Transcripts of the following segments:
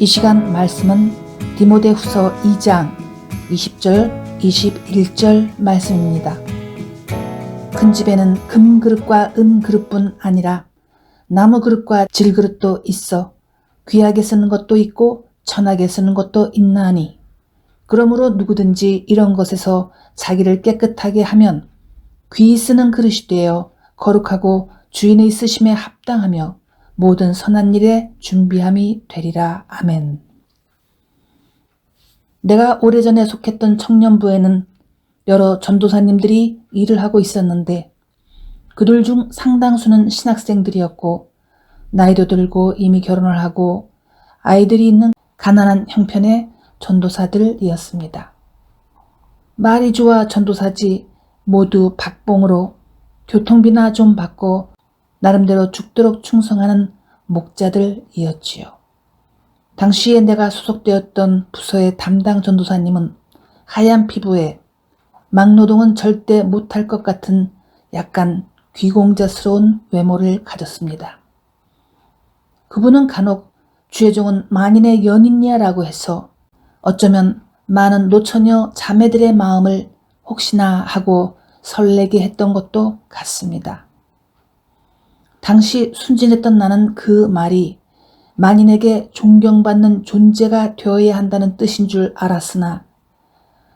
이 시간 말씀은 디모데후서 2장 20절 21절 말씀입니다. 큰 집에는 금그릇과 은그릇뿐 아니라 나무그릇과 질그릇도 있어 귀하게 쓰는 것도 있고 천하게 쓰는 것도 있나니 그러므로 누구든지 이런 것에서 자기를 깨끗하게 하면 귀히 쓰는 그릇이 되어 거룩하고 주인의 쓰심에 합당하며 모든 선한 일에 준비함이 되리라. 아멘. 내가 오래전에 속했던 청년부에는 여러 전도사님들이 일을 하고 있었는데 그들 중 상당수는 신학생들이었고 나이도 들고 이미 결혼을 하고 아이들이 있는 가난한 형편의 전도사들이었습니다. 말이 좋아 전도사지 모두 박봉으로 교통비나 좀 받고 나름대로 죽도록 충성하는 목자들이었지요. 당시에 내가 소속되었던 부서의 담당 전도사님은 하얀 피부에 막노동은 절대 못할 것 같은 약간 귀공자스러운 외모를 가졌습니다. 그분은 간혹 주의 종은 만인의 연인이야라고 해서 어쩌면 많은 노처녀 자매들의 마음을 혹시나 하고 설레게 했던 것도 같습니다. 당시 순진했던 나는 그 말이 만인에게 존경받는 존재가 되어야 한다는 뜻인 줄 알았으나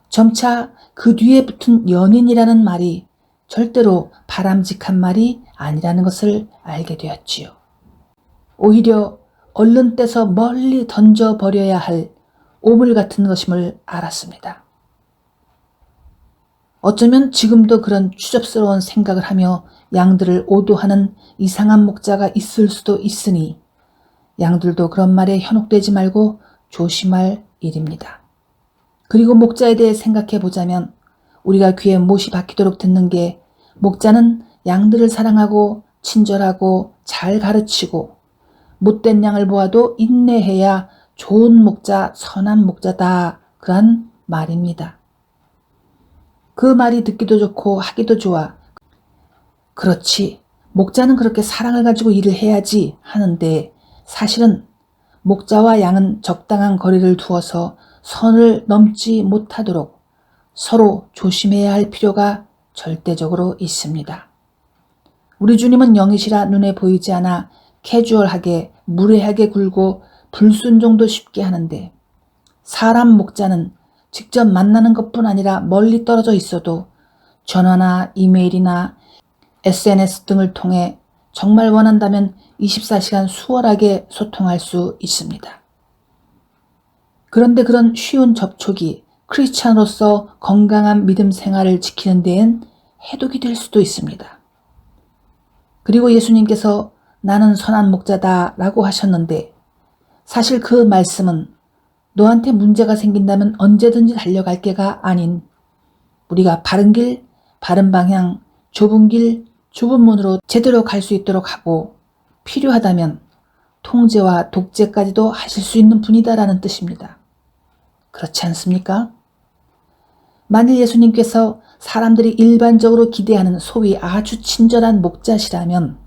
점차 그 뒤에 붙은 연인이라는 말이 절대로 바람직한 말이 아니라는 것을 알게 되었지요. 오히려 얼른 떼서 멀리 던져버려야 할 오물 같은 것임을 알았습니다. 어쩌면 지금도 그런 추접스러운 생각을 하며 양들을 오도하는 이상한 목자가 있을 수도 있으니 양들도 그런 말에 현혹되지 말고 조심할 일입니다. 그리고 목자에 대해 생각해 보자면 우리가 귀에 못이 박히도록 듣는 게 목자는 양들을 사랑하고 친절하고 잘 가르치고 못된 양을 보아도 인내해야 좋은 목자, 선한 목자다. 그런 말입니다. 그 말이 듣기도 좋고 하기도 좋아. 그렇지. 목자는 그렇게 사랑을 가지고 일을 해야지 하는데 사실은 목자와 양은 적당한 거리를 두어서 선을 넘지 못하도록 서로 조심해야 할 필요가 절대적으로 있습니다. 우리 주님은 영이시라 눈에 보이지 않아 캐주얼하게 무례하게 굴고 불순종도 쉽게 하는데 사람 목자는 직접 만나는 것뿐 아니라 멀리 떨어져 있어도 전화나 이메일이나 SNS 등을 통해 정말 원한다면 24시간 수월하게 소통할 수 있습니다. 그런데 그런 쉬운 접촉이 크리스찬으로서 건강한 믿음 생활을 지키는 데엔 해독이 될 수도 있습니다. 그리고 예수님께서 나는 선한 목자다 라고 하셨는데 사실 그 말씀은 너한테 문제가 생긴다면 언제든지 달려갈 게가 아닌 우리가 바른 길, 바른 방향, 좁은 길, 좁은 문으로 제대로 갈 수 있도록 하고 필요하다면 통제와 독재까지도 하실 수 있는 분이다라는 뜻입니다. 그렇지 않습니까? 만일 예수님께서 사람들이 일반적으로 기대하는 소위 아주 친절한 목자시라면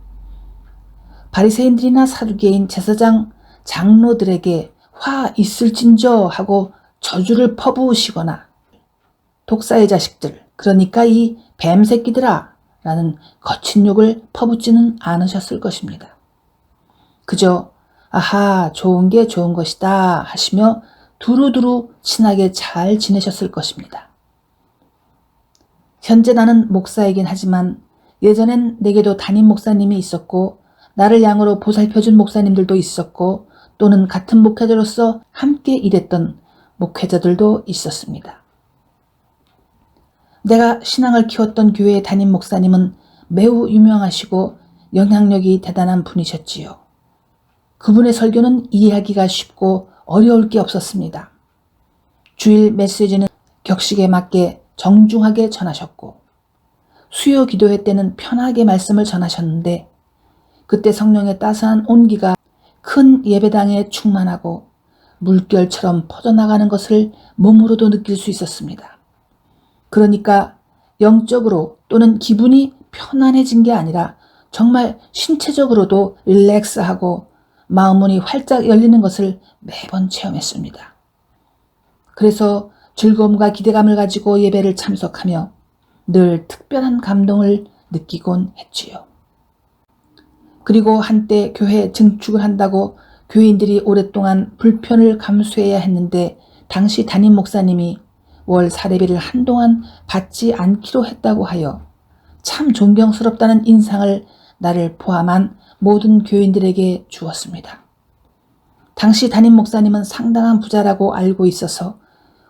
바리새인들이나 사두개인 제사장 장로들에게 화 있을진저 하고 저주를 퍼부으시거나 독사의 자식들, 그러니까 이 뱀새끼들아 라는 거친 욕을 퍼붓지는 않으셨을 것입니다. 그저 아하 좋은 게 좋은 것이다 하시며 두루두루 친하게 잘 지내셨을 것입니다. 현재 나는 목사이긴 하지만 예전엔 내게도 담임 목사님이 있었고 나를 양으로 보살펴준 목사님들도 있었고 또는 같은 목회자로서 함께 일했던 목회자들도 있었습니다. 내가 신앙을 키웠던 교회의 담임 목사님은 매우 유명하시고 영향력이 대단한 분이셨지요. 그분의 설교는 이해하기가 쉽고 어려울 게 없었습니다. 주일 메시지는 격식에 맞게 정중하게 전하셨고 수요 기도회 때는 편하게 말씀을 전하셨는데 그때 성령의 따스한 온기가 큰 예배당에 충만하고 물결처럼 퍼져나가는 것을 몸으로도 느낄 수 있었습니다. 그러니까 영적으로 또는 기분이 편안해진 게 아니라 정말 신체적으로도 릴렉스하고 마음문이 활짝 열리는 것을 매번 체험했습니다. 그래서 즐거움과 기대감을 가지고 예배를 참석하며 늘 특별한 감동을 느끼곤 했지요. 그리고 한때 교회 증축을 한다고 교인들이 오랫동안 불편을 감수해야 했는데 당시 담임 목사님이 월 사례비를 한동안 받지 않기로 했다고 하여 참 존경스럽다는 인상을 나를 포함한 모든 교인들에게 주었습니다. 당시 담임 목사님은 상당한 부자라고 알고 있어서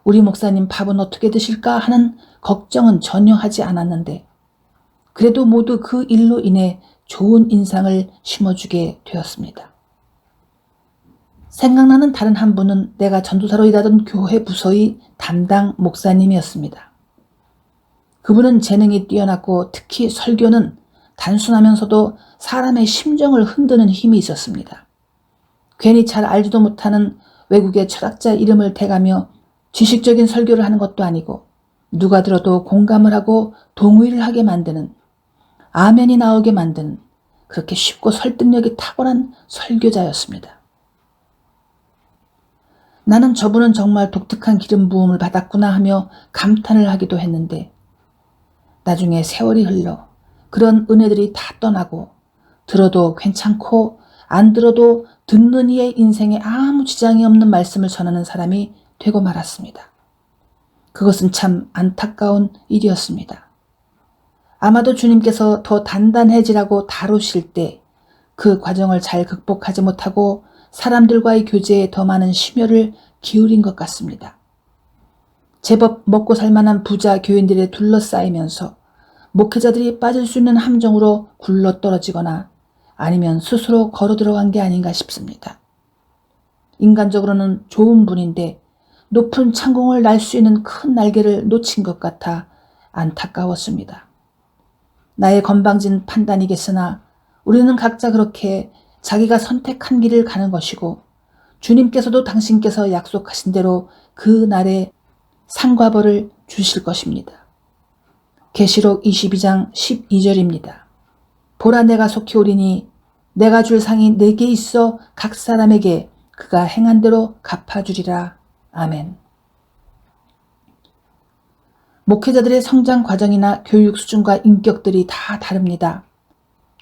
우리 목사님 밥은 어떻게 드실까 하는 걱정은 전혀 하지 않았는데 그래도 모두 그 일로 인해 좋은 인상을 심어주게 되었습니다. 생각나는 다른 한 분은 내가 전도사로 일하던 교회 부서의 담당 목사님이었습니다. 그분은 재능이 뛰어났고 특히 설교는 단순하면서도 사람의 심정을 흔드는 힘이 있었습니다. 괜히 잘 알지도 못하는 외국의 철학자 이름을 대가며 지식적인 설교를 하는 것도 아니고 누가 들어도 공감을 하고 동의를 하게 만드는, 아멘이 나오게 만드는 그렇게 쉽고 설득력이 탁월한 설교자였습니다. 나는 저분은 정말 독특한 기름 부음을 받았구나 하며 감탄을 하기도 했는데 나중에 세월이 흘러 그런 은혜들이 다 떠나고 들어도 괜찮고 안 들어도 듣는 이의 인생에 아무 지장이 없는 말씀을 전하는 사람이 되고 말았습니다. 그것은 참 안타까운 일이었습니다. 아마도 주님께서 더 단단해지라고 다루실 때 그 과정을 잘 극복하지 못하고 사람들과의 교제에 더 많은 심혈을 기울인 것 같습니다. 제법 먹고 살만한 부자 교인들에 둘러싸이면서 목회자들이 빠질 수 있는 함정으로 굴러떨어지거나 아니면 스스로 걸어 들어간 게 아닌가 싶습니다. 인간적으로는 좋은 분인데 높은 창공을 날 수 있는 큰 날개를 놓친 것 같아 안타까웠습니다. 나의 건방진 판단이겠으나 우리는 각자 그렇게 자기가 선택한 길을 가는 것이고 주님께서도 당신께서 약속하신 대로 그 날에 상과 벌을 주실 것입니다. 계시록 22장 12절입니다. 보라 내가 속히 오리니 내가 줄 상이 내게 있어 각 사람에게 그가 행한 대로 갚아주리라. 아멘. 목회자들의 성장 과정이나 교육 수준과 인격들이 다 다릅니다.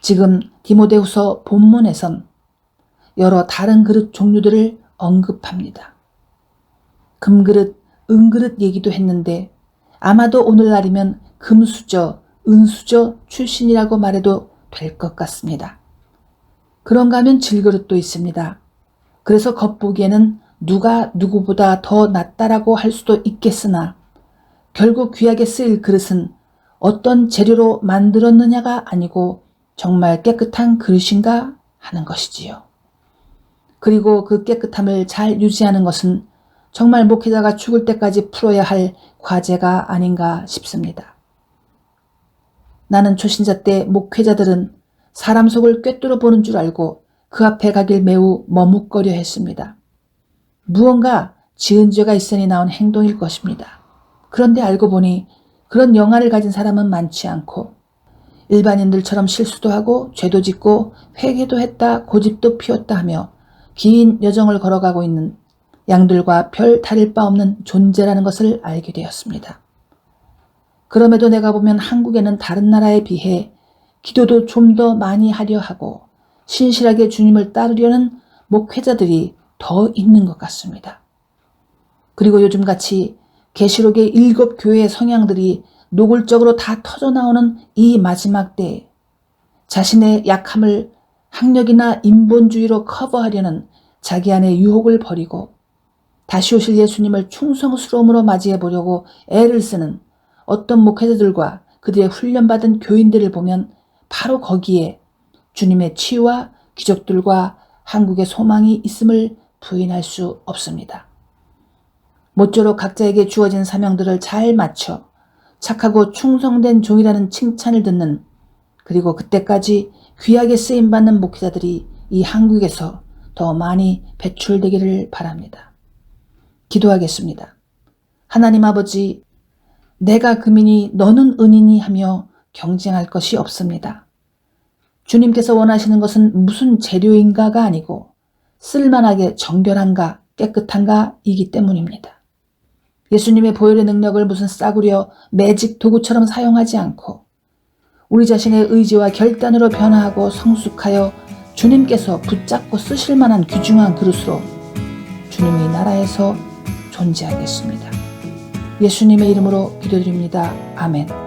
지금 디모데후서 본문에선 여러 다른 그릇 종류들을 언급합니다. 금그릇, 은그릇 얘기도 했는데 아마도 오늘날이면 금수저, 은수저 출신이라고 말해도 될 것 같습니다. 그런가 하면 질그릇도 있습니다. 그래서 겉보기에는 누가 누구보다 더 낫다라고 할 수도 있겠으나 결국 귀하게 쓰일 그릇은 어떤 재료로 만들었느냐가 아니고 정말 깨끗한 그릇인가 하는 것이지요. 그리고 그 깨끗함을 잘 유지하는 것은 정말 목회자가 죽을 때까지 풀어야 할 과제가 아닌가 싶습니다. 나는 초신자 때 목회자들은 사람 속을 꿰뚫어 보는 줄 알고 그 앞에 가길 매우 머뭇거려 했습니다. 무언가 지은 죄가 있으니 나온 행동일 것입니다. 그런데 알고 보니 그런 영화를 가진 사람은 많지 않고 일반인들처럼 실수도 하고 죄도 짓고 회개도 했다 고집도 피웠다 하며 긴 여정을 걸어가고 있는 양들과 별 다를 바 없는 존재라는 것을 알게 되었습니다. 그럼에도 내가 보면 한국에는 다른 나라에 비해 기도도 좀 더 많이 하려 하고 신실하게 주님을 따르려는 목회자들이 더 있는 것 같습니다. 그리고 요즘같이 계시록의 7 교회의 성향들이 노골적으로 다 터져나오는 이 마지막 때에 자신의 약함을 학력이나 인본주의로 커버하려는 자기 안의 유혹을 버리고 다시 오실 예수님을 충성스러움으로 맞이해 보려고 애를 쓰는 어떤 목회자들과 그들의 훈련받은 교인들을 보면 바로 거기에 주님의 치유와 기적들과 한국의 소망이 있음을 부인할 수 없습니다. 모쪼록 각자에게 주어진 사명들을 잘 맞춰 착하고 충성된 종이라는 칭찬을 듣는 그리고 그때까지 귀하게 쓰임받는 목회자들이 이 한국에서 더 많이 배출되기를 바랍니다. 기도하겠습니다. 하나님 아버지, 내가 금이니 너는 은이니 하며 경쟁할 것이 없습니다. 주님께서 원하시는 것은 무슨 재료인가가 아니고 쓸만하게 정결한가 깨끗한가이기 때문입니다. 예수님의 보혈의 능력을 무슨 싸구려 매직 도구처럼 사용하지 않고 우리 자신의 의지와 결단으로 변화하고 성숙하여 주님께서 붙잡고 쓰실 만한 귀중한 그릇으로 주님의 나라에서 존재하겠습니다. 예수님의 이름으로 기도드립니다. 아멘.